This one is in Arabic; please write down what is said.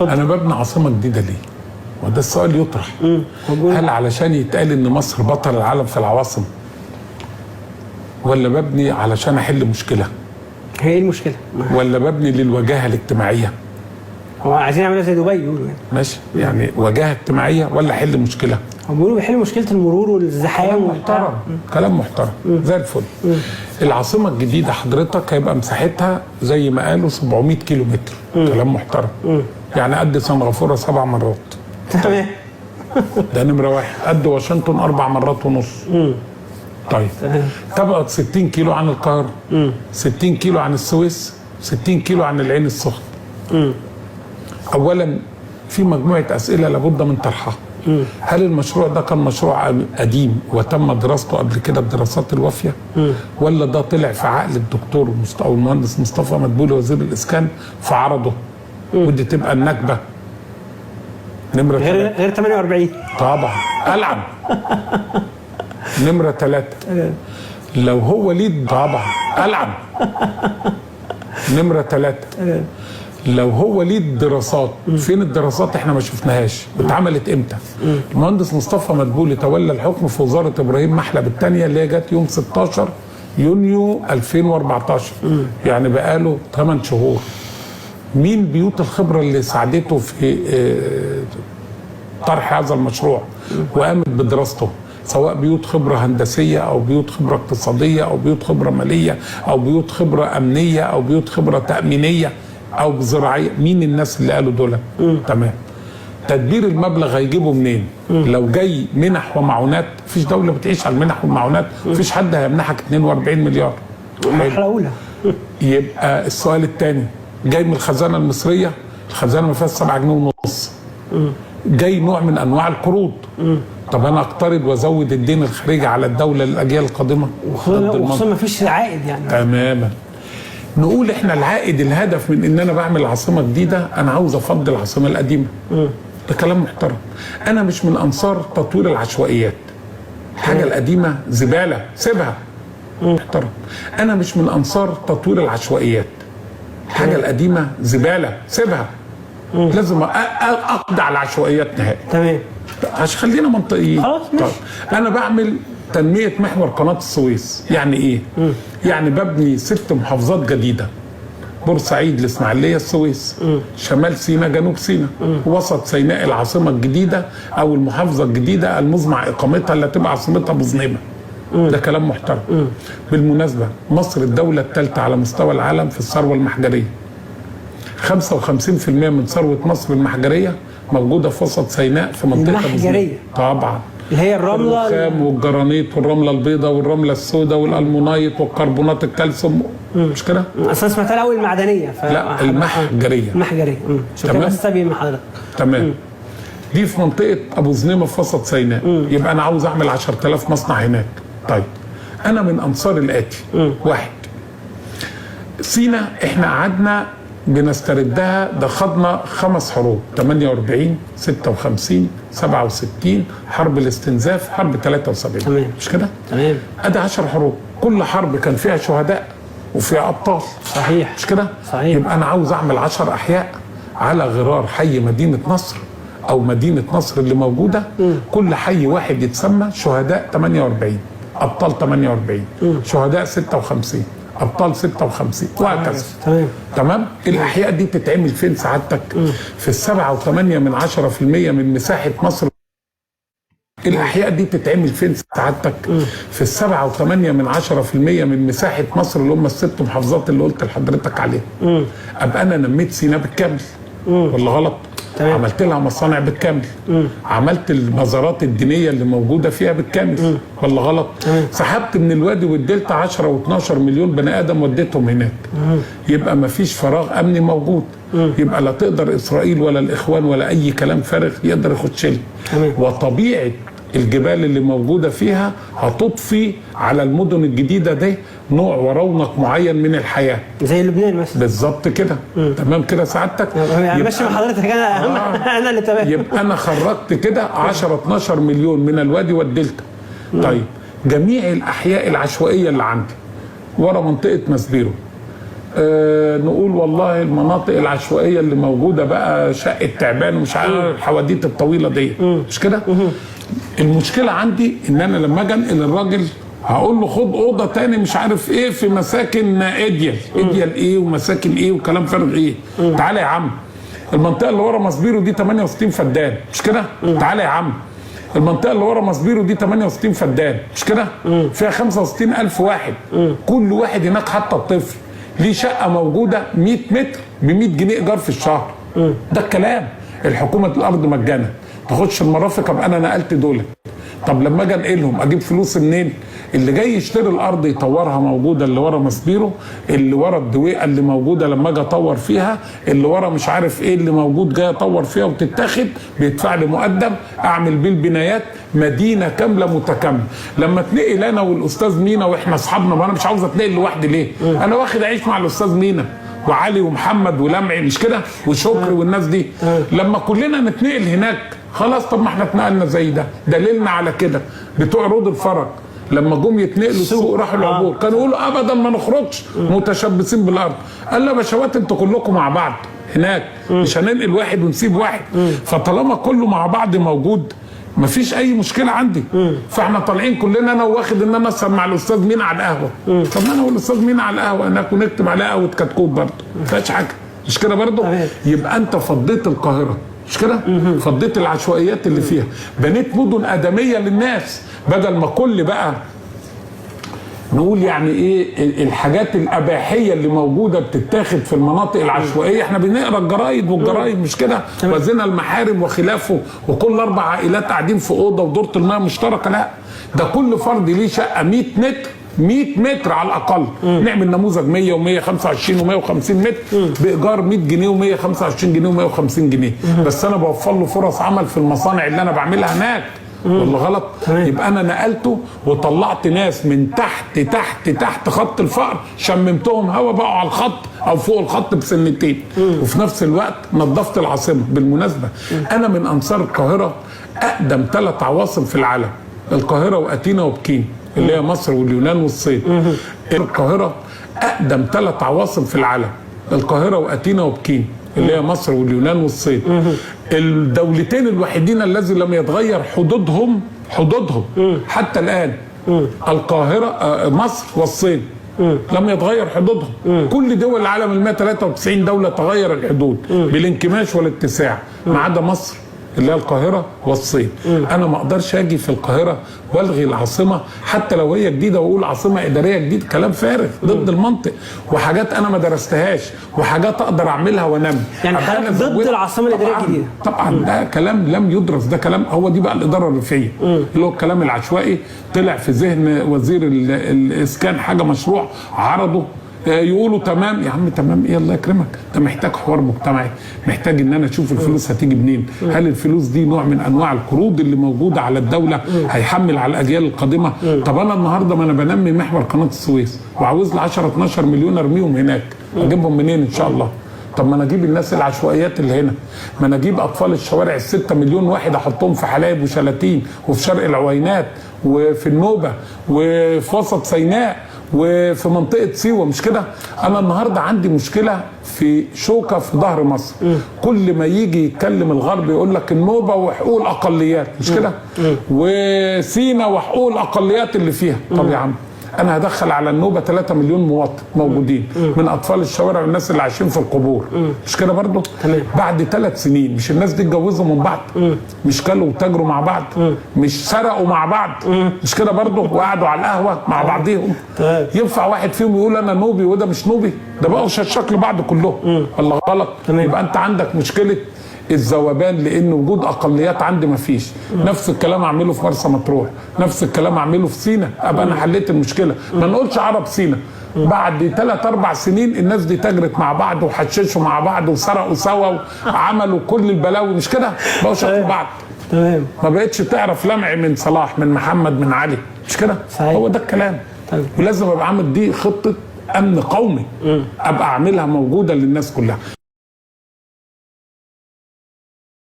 انا ببني عاصمه جديده ليه؟ وده السؤال يطرح. هل علشان يتقال ان مصر بطل العالم في العواصم؟ ولا ببني علشان احل مشكله؟ هي ايه المشكله؟ ولا ببني للوجاهه الاجتماعيه؟ هو عايزين يعملوا زي دبي بيقولوا يعني. ماشي، يعني وجاهه اجتماعيه ولا احل مشكله؟ هم بيقولوا بيحلوا مشكله المرور والزحام. كلام محترم، كلام محترم زي الفل. العاصمه الجديده حضرتك هيبقى مساحتها زي ما قالوا 700 كيلو متر. كلام محترم. يعني قد سنغافوره 7 مرات. تمام. ده نمره واحد. قد واشنطن 4 مرات ونص. طيب تبعد 60 كيلو عن القاهره، 60 كيلو عن السويس، 60 كيلو عن العين السخنه. اولا في مجموعه اسئله لابد من طرحها. هل المشروع ده كان مشروع قديم وتم دراسته قبل كده بدراسات الوافيه؟ ولا ده طلع في عقل الدكتور او المهندس مصطفى مدبولي وزير الاسكان فعرضه؟ ودي تبقى النكبه. نمره غير 48 طبعا العب. نمره 3 لو هو ليه طبعا العب. نمره 3 لو هو ليه الدراسات، فين الدراسات؟ احنا ما شفناهاش. اتعملت امتى؟ المهندس مصطفى مدبولي تولى الحكم في وزاره ابراهيم محلب الثانيه اللي هي جت يوم 16 يونيو 2014. يعني بقاله 8 شهور. مين بيوت الخبره اللي ساعدته في طرح هذا المشروع وقامت بدراسته؟ سواء بيوت خبره هندسيه او بيوت خبره اقتصاديه او بيوت خبره ماليه او بيوت خبره امنيه او بيوت خبره تامينيه او زراعيه. مين الناس اللي قالوا دول؟ تمام. تدبير المبلغ هيجيبه منين؟ لو جاي منح ومعونات، مفيش دوله بتعيش على المنح والمعونات، مفيش حد هيمنحك 42 مليار. مرحله اولى. يبقى السؤال الثاني جاي من الخزانه المصريه، الخزانه ما فيهاش 7 جنيه ونص. جاي نوع من انواع القروض. طب انا اقترض وازود الدين الخارجي على الدوله للاجيال القادمه؟ وخصوصا ما فيش عائد يعني. تماما. نقول احنا العائد الهدف من ان انا بعمل عاصمه جديده، انا عاوز افضل العاصمه القديمه. ده كلام محترم. انا مش من انصار تطوير العشوائيات. الحاجه القديمه زباله سيبها. محترم. انا مش من انصار تطوير العشوائيات. الحاجه القديمه زباله سيبها. لازم اقضي على العشوائيات نهائي. تمام. عشان خلينا منطقيين. خلاص ماشي. طيب انا بعمل تنميه محور قناه السويس. يعني ايه؟ يعني ببني 6 محافظات جديده. بورسعيد، الاسماعيليه، السويس، شمال سيناء، جنوب سيناء، وسط سيناء العاصمه الجديده او المحافظه الجديده المزمع اقامتها اللي هتبقى عاصمتها بوزنيمه. ده كلام محترم. بالمناسبه مصر الدوله الثالثه على مستوى العالم في الثروه المحجريه. 55% من ثروه مصر المحجريه موجوده في وسط سيناء في منطقه المحجريه. طبعا. اللي هي الرمله الرخام والجرانيت والرمله البيضاء والرمله السوداء والالمونايت والكربونات الكالسيوم. مش كده؟ اصل سمعتها الاول المعدنيه. لا المحجريه. المحجريه. شوف بس سابي من حضرتك. تمام. دي في منطقه ابو زنيمه في وسط سيناء. يبقى انا عاوز اعمل 10,000 مصنع هناك. طيب انا من انصار الاتي. 1 سيناء احنا قعدنا بنستردها، ده خدنا 5 حروب: 48 56 67 حرب الاستنزاف، حرب 73. تمام. مش كده؟ تمام. ادي 10 حروب، كل حرب كان فيها شهداء وفيها ابطال. صحيح. مش كده؟ صحيح. يبقى انا عاوز اعمل 10 احياء على غرار حي مدينه نصر او مدينه نصر اللي موجوده. كل حي واحد يتسمى شهداء 48، ابطال 48، شهداء 56، ابطال 56 وهكذا. تمام. تمام. الاحياء دي تتعمل فين سعادتك؟ في 7.8% من مساحه مصر. الاحياء دي تتعمل فين سعادتك؟ في 7.8% من مساحه مصر اللي هم ال6 محافظات اللي قلت لحضرتك عليهم. ابقى انا نميت سيناء بالكامل ولا غلط؟ تمام. عملت لها مصانع بالكامل. عملت المزارات الدينيه اللي موجوده فيها بالكامل ولا غلط؟ سحبت من الوادي والدلتا 10 و12 مليون بني ادم وديتهم هناك. يبقى ما فيش فراغ امني موجود. يبقى لا تقدر اسرائيل ولا الاخوان ولا اي كلام فارغ يقدر يخش لي. وطبيعه الجبال اللي موجوده فيها هتضفي على المدن الجديده دي نوع ورونق معين من الحياه زي لبنان مثلا. بالظبط كده. تمام كده سعادتك. يعني ماشي مع حضرتك. انا اللي تمام. يبقى انا خرجت كده 10 12 مليون من الوادي والدلتا. طيب جميع الاحياء العشوائيه اللي عندي ورا منطقه مسبيرو نقول والله المناطق العشوائيه اللي موجوده بقى شقه تعبان ومش عارف الحواديت الطويله دي، مش كده؟ المشكله عندي ان انا لما اجي انقل الراجل هقول له خد اوضه تاني مش عارف ايه في مساكن اديال ايه ومساكن ايه وكلام فارغ ايه. تعالى يا عم المنطقه اللي ورا مصبيرو دي 68 فدان، مش كده؟ تعالى يا عم المنطقه اللي ورا مصبيرو دي 68 فدان، مش كده؟ فيها 65,000 واحد، كل واحد هناك حتى الطفل ليه شقه موجوده 100 متر ب 100 جنيه ايجار في الشهر. ده الكلام. الحكومه الارض مجانا، تخش المرافق ابقى انا نقلت دول. طب لما اجي انقلهم اجيب فلوس منين؟ اللي جاي يشتري الارض يطورها موجوده، اللي ورا مصبيرو، اللي ورا الدويقه اللي موجوده لما اجي اطور فيها، اللي ورا مش عارف ايه اللي موجود جاي اطور فيها وتتاخد بيدفع لي مقدم اعمل بيه البنايات، مدينه كامله متكامله. لما اتنقل انا والاستاذ مينا واحنا اصحابنا، ما انا مش عاوز اتنقل لوحدي ليه؟ انا واخد اعيش مع الاستاذ مينا وعلي ومحمد ولمعي، مش كده؟ وشكري والناس دي. لما كلنا نتنقل هناك خلاص. طب ما احنا اتنقلنا زي ده، دليلنا على كده بتوع رود الفرج لما جم يتنقلوا السوق راحوا العبور كانوا يقولوا ابدا ما نخرجش متشبثين بالارض. قال له يا باشوات انتوا كلكم مع بعض هناك، مش هننقل واحد ونسيب واحد. فطالما كله مع بعض موجود مفيش اي مشكله عندي. فاحنا طالعين كلنا انا واخد ان انا اسهر مع الاستاذ مين على القهوه. طب ما انا والاستاذ مين على القهوه هناك ونكتب عليها قهوه كتكوت برضه، ما فيهاش حاجه، مش كده برضه؟ يبقى انت فضيت القاهره، مش كده؟ فضيت العشوائيات اللي فيها، بنيت مدن ادميه للناس، بدل ما كل بقى نقول يعني ايه الحاجات الاباحيه اللي موجوده بتتاخد في المناطق العشوائيه. احنا بنقرا الجرايد والجرايد، مش كده؟ وزنا المحارم وخلافه، وكل 4 عائلات قاعدين في اوضه ودوره المياه مشتركه. لا، ده كل فرد ليه شقه 100 متر 100 متر على الاقل. نعمل نموذج 100 و125 و150 متر بايجار 100 جنيه و125 جنيه و150 جنيه. بس انا بوفر له فرص عمل في المصانع اللي انا بعملها هناك. ولا غلط؟ يبقى انا نقلته وطلعت ناس من تحت تحت تحت خط الفقر، شممتهم هوا بقوا على الخط او فوق الخط بسنتين. وفي نفس الوقت نظفت العاصمه. بالمناسبه انا من انصار القاهره، اقدم 3 عواصم في العالم، القاهره واثينا وبكين اللي هي مصر واليونان والصين. القاهره اقدم 3 عواصم في العالم، القاهره واثينا وبكين اللي هي مصر واليونان والصين. الدولتين الوحيدين الذي لم يتغير حدودهم حتى الآن، القاهرة مصر والصين لم يتغير حدودهم. كل دول العالم ال 193 دولة تغير الحدود بالانكماش والاتساع ما عدا مصر اللي هي القاهرة والصين. أنا ما أقدرش أجي في القاهرة والغي العاصمة حتى لو هي جديدة وأقول عاصمة إدارية جديدة، كلام فارغ ضد المنطق، وحاجات أنا ما درستهاش وحاجات أقدر أعملها وأنمي. يعني حضرتك ضد العاصمة الإدارية الجديدة؟ طبعا ده كلام لم يدرس، ده كلام هو دي بقى الإدارة الريفية اللي هو الكلام العشوائي طلع في ذهن وزير الإسكان حاجة مشروع عرضه يقولوا تمام. يا عم تمام ايه الله يكرمك؟ انت محتاج حوار مجتمعي، محتاج ان انا اشوف الفلوس هتيجي منين. هل الفلوس دي نوع من انواع القروض اللي موجوده على الدوله هيحمل على الاجيال القادمه؟ طب انا النهارده ما انا بنمي محور قناه السويس وعاوز لي 10 12 مليون ارميهم هناك، اجيبهم منين ان شاء الله؟ طب ما انا اجيب الناس العشوائيات اللي هنا، ما انا اجيب اطفال الشوارع ال6 مليون واحد احطهم في حلايب وشلاتين وفي شرق العوينات وفي النوبه وفي وسط سيناء وفي منطقه سيوه، مش كده؟ انا النهارده عندي مشكله في شوكه في ظهر مصر. كل ما يجي يتكلم الغرب يقول لك النوبه وحقوق الاقليات، مش كده؟ وسينا وحقوق الاقليات اللي فيها. طب يا عم انا هدخل على النوبه 3 مليون مواطن موجودين من اطفال الشوارع والناس اللي عايشين في القبور، مش كده برضه؟ بعد 3 سنين مش الناس دي اتجوزوا من بعض؟ مش كلوا وتاجروا مع بعض؟ مش سرقوا مع بعض؟ مش كده برضه؟ وقعدوا على القهوه مع بعضيهم؟ ينفع واحد فيهم يقول انا نوبي وده مش نوبي؟ ده بقوا شكل بعض كلهم. ولا غلط؟ يبقى انت عندك مشكله الذوبان لان وجود اقليات عندي ما فيش. نفس الكلام اعمله في مرسى مطروح، نفس الكلام اعمله في سينا، ابقى انا حليت المشكله. ما نقولش عرب سينا بعد 3 4 سنين الناس دي تجرت مع بعض وحششوا مع بعض وسرقوا سوا وعملوا كل البلاوي، مش كده؟ بقوا شكل بعض. تمام. ما بقتش تعرف لمعي من صلاح من محمد من علي، مش كده؟ هو ده الكلام. ولازم ابقى عامل دي خطه امن قومي ابقى اعملها موجوده للناس كلها.